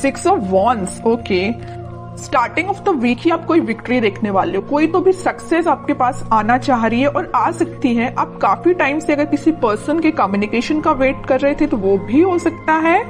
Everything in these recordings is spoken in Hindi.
6 of wands, okay. Starting off the week ही आप कोई विक्ट्री देखने वाले हो, कोई तो भी सक्सेस आपके पास आना चाह रही है और आ सकती है। आप काफी टाइम से अगर किसी पर्सन के कम्युनिकेशन का वेट कर रहे थे तो वो भी हो सकता है।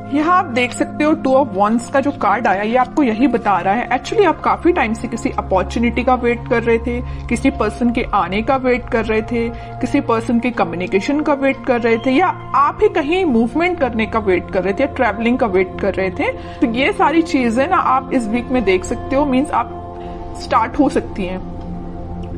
यहाँ आप देख सकते हो 2 ऑफ वॉन्ड्स का जो कार्ड आया ये आपको यही बता रहा है एक्चुअली आप काफी टाइम से किसी अपॉर्चुनिटी का वेट कर रहे थे, किसी पर्सन के आने का वेट कर रहे थे, किसी पर्सन के कम्युनिकेशन का वेट कर रहे थे, या आप ही कहीं मूवमेंट करने का वेट कर रहे थे या ट्रैवलिंग का वेट कर रहे थे। तो ये सारी चीजें ना आप इस वीक में देख सकते हो, मीन्स आप स्टार्ट हो सकती हैं।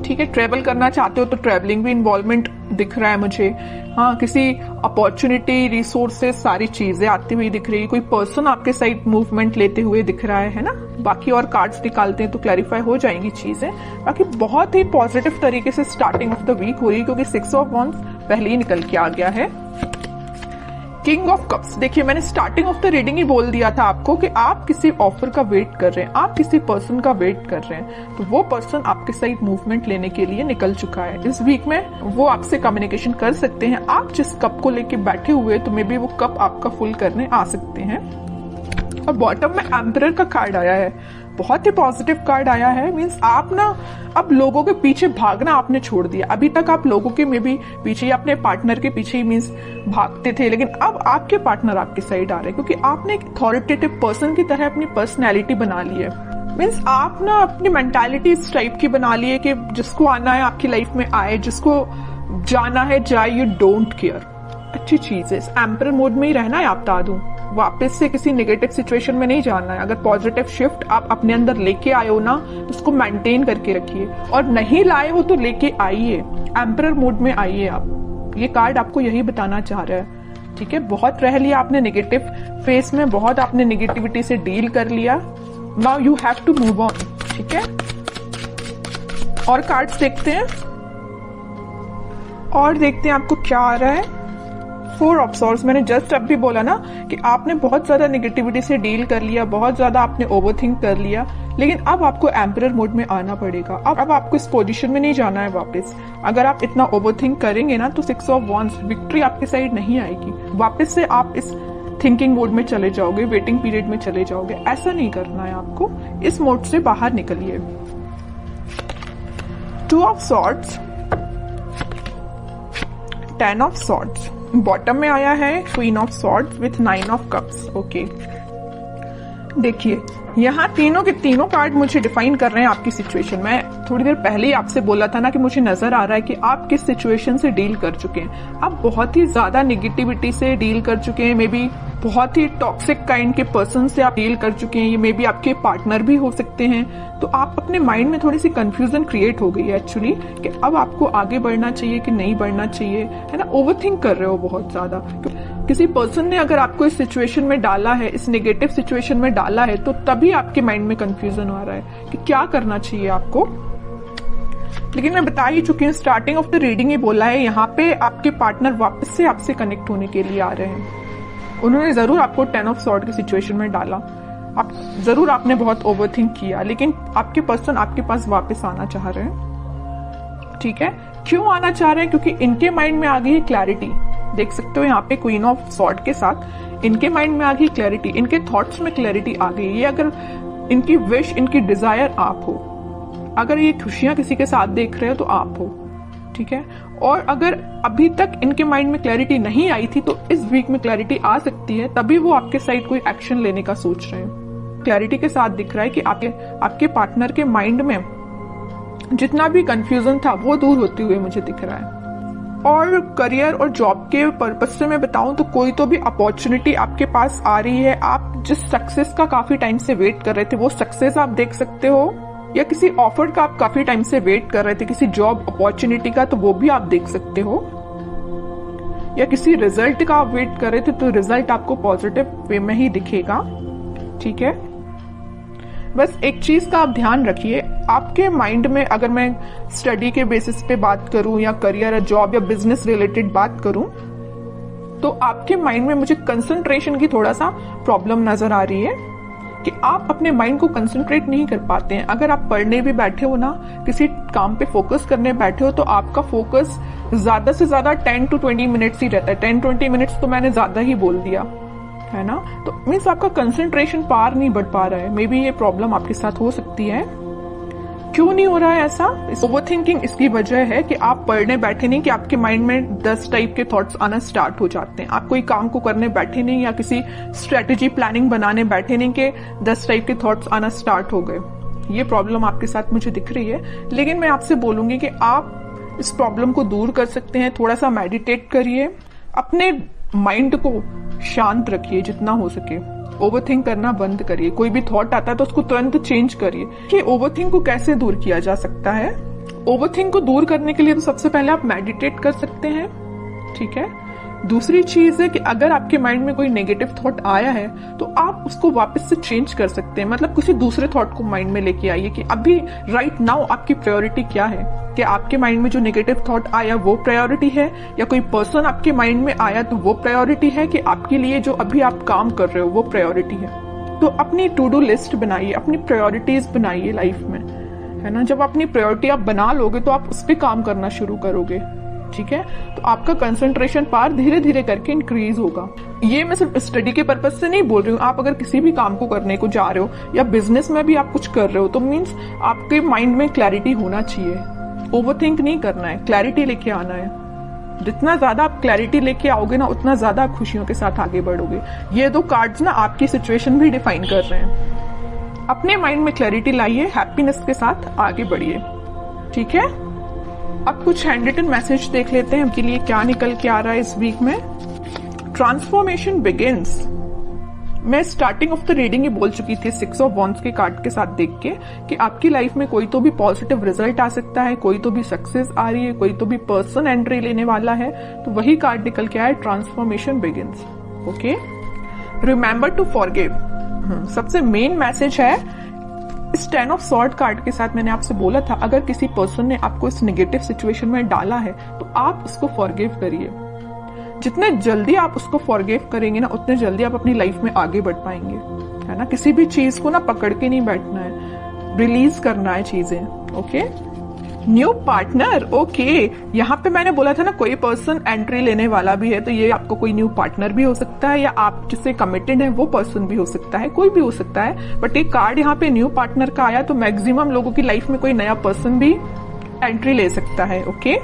ठीक है, ट्रेवल करना चाहते हो तो ट्रेवलिंग भी इन्वॉल्वमेंट दिख रहा है मुझे। हाँ, किसी अपॉर्चुनिटी, रिसोर्सेस, सारी चीजें आती हुई दिख रही है। कोई पर्सन आपके साइड मूवमेंट लेते हुए दिख रहा है ना। बाकी और कार्ड्स निकालते हैं तो क्लैरिफाई हो जाएंगी चीजें। बाकी बहुत ही पॉजिटिव तरीके से स्टार्टिंग ऑफ द वीक हो रही है क्योंकि 6 ऑफ वॉन्ड्स पहले ही निकल के आ गया है। किंग ऑफ कप्स, देखिए मैंने स्टार्टिंग ऑफ द रीडिंग ही बोल दिया था आपको कि आप किसी ऑफर का वेट कर रहे हैं, आप किसी पर्सन का वेट कर रहे हैं, तो वो पर्सन आपके साइड मूवमेंट लेने के लिए निकल चुका है। इस वीक में वो आपसे कम्युनिकेशन कर सकते हैं। आप जिस कप को लेके बैठे हुए तो मे बी वो कप आपका फुल करने आ सकते हैं। और बॉटम में एम्परर का कार्ड आया है, बहुत ही पॉजिटिव कार्ड आया है। मींस आप ना अब लोगों के पीछे भागना आपने छोड़ दिया। अभी तक आप लोगों के में भी पीछे या अपने पार्टनर के पीछे ही मींस भागते थे, लेकिन अब आपके पार्टनर आपके साइड आ रहे हैं क्योंकि आपने एक अथॉरिटेटिव पर्सन की तरह अपनी पर्सनैलिटी बना ली है। मीन्स आप ना अपनी मेंटालिटी इस टाइप की बना ली है कि जिसको आना है आपकी लाइफ में आए, जिसको जाना है जाए, यू डोंट केयर। अच्छी चीज है, इस एम्परर मोड में ही रहना है। आप बता दूं, वापस से किसी नेगेटिव सिचुएशन में नहीं जाना है। अगर पॉजिटिव शिफ्ट आप अपने अंदर लेके आए हो ना तो उसको मेंटेन करके रखिए, और नहीं लाए हो तो लेके आइए, एम्परर मोड में आइए आप। ये कार्ड आपको यही बताना चाह रहा है। ठीक है, बहुत रह लिया आपने नेगेटिव फेस में, बहुत आपने नेगेटिविटी से डील कर लिया। Now you have to move on. ठीक है, और कार्ड्स देखते हैं और देखते हैं आपको क्या आ रहा है। 4 ऑफ सॉर्ड्स, मैंने जस्ट अब भी बोला ना कि आपने बहुत ज्यादा नेगेटिविटी से डील कर लिया, बहुत ज्यादा आपने ओवरथिंक कर लिया, लेकिन अब आपको एम्परर मोड में आना पड़ेगा। अब आपको इस पोजीशन में नहीं जाना है वापस। अगर आप इतना ओवरथिंक करेंगे ना तो 6 ऑफ वॉन्ड्स, विक्ट्री आपके साइड नहीं आएगी। वापस से आप इस थिंकिंग मोड में चले जाओगे, वेटिंग पीरियड में चले जाओगे। ऐसा नहीं करना है आपको, इस मोड से बाहर निकलिए। 2 of swords, 10 of swords, bottom में आया है queen of swords with 9 of cups. Okay, देखिए यहाँ तीनों के तीनों कार्ड मुझे डिफाइन कर रहे हैं आपकी सिचुएशन। मैं थोड़ी देर पहले ही आपसे बोला था ना कि मुझे नजर आ रहा है कि आप किस सिचुएशन से डील कर चुके हैं। आप बहुत ही ज्यादा नेगेटिविटी से डील कर चुके हैं, मे बी बहुत ही टॉक्सिक काइंड के पर्सन से आप डील कर चुके हैं। ये मे बी आपके पार्टनर भी हो सकते हैं। तो आप अपने माइंड में थोड़ी सी कंफ्यूजन क्रिएट हो गई है एक्चुअली कि अब आपको आगे बढ़ना चाहिए कि नहीं बढ़ना चाहिए, है ना। ओवरथिंक कर रहे हो बहुत ज्यादा। किसी पर्सन ने अगर आपको इस सिचुएशन में डाला है, इस नेगेटिव सिचुएशन में डाला है, तो तभी आपके माइंड में कंफ्यूजन आ रहा है कि क्या करना चाहिए आपको। लेकिन मैं बता ही चुकी हूँ, स्टार्टिंग ऑफ द रीडिंग ही बोला है, यहाँ पे आपके पार्टनर वापस से आपसे कनेक्ट होने के लिए आ रहे हैं। उन्होंने जरूर आपको 10 ऑफ सॉर्ड की सिचुएशन में डाला, आप जरूर आपने बहुत ओवरथिंक किया, लेकिन आपके पर्सन आपके पास वापस आना चाह रहे हैं। ठीक है, क्यों आना चाह रहे हैं? क्योंकि इनके माइंड में आ गई है क्लैरिटी। देख सकते हो यहाँ पे क्वीन ऑफ सॉर्ड के साथ इनके माइंड में आ गई क्लैरिटी, इनके थॉट्स में क्लैरिटी आ गई। ये अगर इनकी विश, इनकी डिजायर आप हो, अगर ये खुशियां किसी के साथ देख रहे हो तो आप हो। ठीक है, और अगर अभी तक इनके माइंड में क्लैरिटी नहीं आई थी तो इस वीक में क्लैरिटी आ सकती है, तभी वो आपके साइड कोई एक्शन लेने का सोच रहे हैं। क्लैरिटी के साथ दिख रहा है कि आपके पार्टनर के माइंड में जितना भी कंफ्यूजन था वो दूर होते हुए मुझे दिख रहा है। और करियर और जॉब के पर्पस से मैं बताऊं तो कोई तो भी अपॉर्चुनिटी आपके पास आ रही है। आप जिस सक्सेस का काफी टाइम से वेट कर रहे थे वो सक्सेस आप देख सकते हो, या किसी ऑफर का आप काफी टाइम से वेट कर रहे थे, किसी जॉब अपॉर्चुनिटी का, तो वो भी आप देख सकते हो। या किसी रिजल्ट का आप वेट कर रहे थे तो रिजल्ट आपको पॉजिटिव वे में ही दिखेगा। ठीक है, बस एक चीज का आप ध्यान रखिए, आपके माइंड में, अगर मैं स्टडी के बेसिस पे बात करूं या करियर या जॉब या बिजनेस रिलेटेड बात करूं, तो आपके माइंड में मुझे कंसंट्रेशन की थोड़ा सा प्रॉब्लम नजर आ रही है कि आप अपने माइंड को कंसंट्रेट नहीं कर पाते हैं। अगर आप पढ़ने भी बैठे हो ना, किसी काम पे फोकस करने बैठे हो, तो आपका फोकस ज्यादा से ज्यादा 10 to 20 मिनट्स ही रहता है। 10-20 मिनट्स तो मैंने ज्यादा ही बोल दिया, है ना। तो मीन्स आपका कंसंट्रेशन पार नहीं बढ़ पा रहा है, मे बी ये प्रॉब्लम आपके साथ हो सकती है। क्यों नहीं हो रहा है ऐसा? ओवरथिंकिंग इसकी वजह है कि आप पढ़ने बैठे नहीं कि आपके माइंड में 10 टाइप के थॉट्स आना स्टार्ट हो जाते हैं। आप कोई काम को करने बैठे नहीं या किसी स्ट्रेटेजी प्लानिंग बनाने बैठे नहीं कि 10 टाइप के थॉट्स आना स्टार्ट हो गए। ये प्रॉब्लम आपके साथ मुझे दिख रही है, लेकिन मैं आपसे बोलूंगी कि आप इस प्रॉब्लम को दूर कर सकते हैं। थोड़ा सा मेडिटेट करिए, अपने माइंड को शांत रखिए जितना हो सके, ओवरथिंक करना बंद करिए। कोई भी थॉट आता है तो उसको तुरंत चेंज करिए। कि ओवरथिंक को कैसे दूर किया जा सकता है? ओवरथिंक को दूर करने के लिए तो सबसे पहले आप मेडिटेट कर सकते हैं, ठीक है। दूसरी चीज है कि अगर आपके माइंड में कोई नेगेटिव थॉट आया है तो आप उसको वापस से चेंज कर सकते हैं। मतलब किसी दूसरे थॉट को माइंड में लेके आइए कि अभी राइट नाउ आपकी प्रायोरिटी क्या है। कि आपके माइंड में जो नेगेटिव थॉट आया वो प्रायोरिटी है, या कोई पर्सन आपके माइंड में आया तो वो प्रायोरिटी है, कि आपके लिए जो अभी आप काम कर रहे हो वो प्रायोरिटी है। तो अपनी टू डू लिस्ट बनाइए, अपनी प्रायोरिटीज बनाइए लाइफ में, है ना। जब अपनी प्रायोरिटी आप बना लोगे तो आप उस पर काम करना शुरू करोगे, ठीक है। तो आपका कंसंट्रेशन पावर धीरे धीरे करके इंक्रीज होगा। ये मैं सिर्फ स्टडी के पर्पज से नहीं बोल रही हूँ। आप अगर किसी भी काम को करने को जा रहे हो या बिजनेस में भी आप कुछ कर रहे हो तो मीन्स आपके माइंड में क्लैरिटी होना चाहिए। ओवरथिंक नहीं करना है, क्लैरिटी लेके आना है। जितना ज्यादा आप क्लैरिटी लेके आओगे ना उतना ज्यादा आप खुशियों के साथ आगे बढ़ोगे। ये 2 कार्ड्स ना आपकी सिचुएशन भी डिफाइन कर रहे हैं। अपने माइंड में क्लैरिटी लाइए, हैप्पीनेस के साथ आगे बढ़िए, ठीक है। अब कुछ हैंड रिटन मैसेज देख लेते हैं उनके लिए क्या निकल के आ रहा है इस वीक में। Transformation begins. मैं स्टार्टिंग ऑफ द रीडिंग ही बोल चुकी थी 6 ऑफ वॉन्ड्स के कार्ड के साथ देख के कि आपकी लाइफ में कोई तो भी पॉजिटिव रिजल्ट आ सकता है, कोई तो भी सक्सेस आ रही है, कोई तो भी पर्सन एंट्री लेने वाला है। तो वही कार्ड निकल के आया, transformation begins. Okay, remember to forgive. सबसे मेन मैसेज है इस 10 ऑफ सॉर्ड कार्ड के साथ। मैंने आपसे बोला था अगर किसी पर्सन ने आपको इस नेगेटिव सिचुएशन में डाला है तो आप उसको फॉरगिव करिए। जितने जल्दी आप उसको फॉरगिव करेंगे ना उतने जल्दी आप अपनी लाइफ में आगे बढ़ पाएंगे, है ना। किसी भी चीज को ना पकड़ के नहीं बैठना है, रिलीज करना है चीजें। Okay, new partner. ओके, यहाँ पे मैंने बोला था ना कोई पर्सन एंट्री लेने वाला भी है, तो ये आपको कोई न्यू पार्टनर भी हो सकता है या आप जिससे कमिटेड है वो पर्सन भी हो सकता है, कोई भी हो सकता है। बट एक कार्ड यहाँ पे न्यू पार्टनर का आया तो मैक्सिमम लोगों की लाइफ में कोई नया पर्सन भी एंट्री ले सकता है। Okay,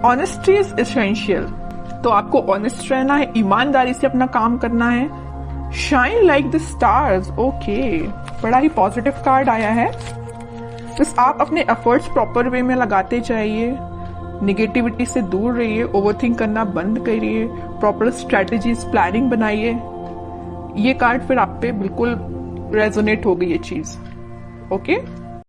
honesty is essential. तो आपको ऑनेस्ट रहना है, ईमानदारी से अपना काम करना है। Shine like the stars. Okay, बड़ा ही पॉजिटिव कार्ड आया है। बस आप अपने एफर्ट्स प्रॉपर वे में लगाते जाइए, निगेटिविटी से दूर रहिए, ओवरथिंक करना बंद करिए, प्रॉपर स्ट्रेटेजीज प्लानिंग बनाइए। ये कार्ड फिर आप पे बिल्कुल रेजोनेट हो गई ये चीज। ओके।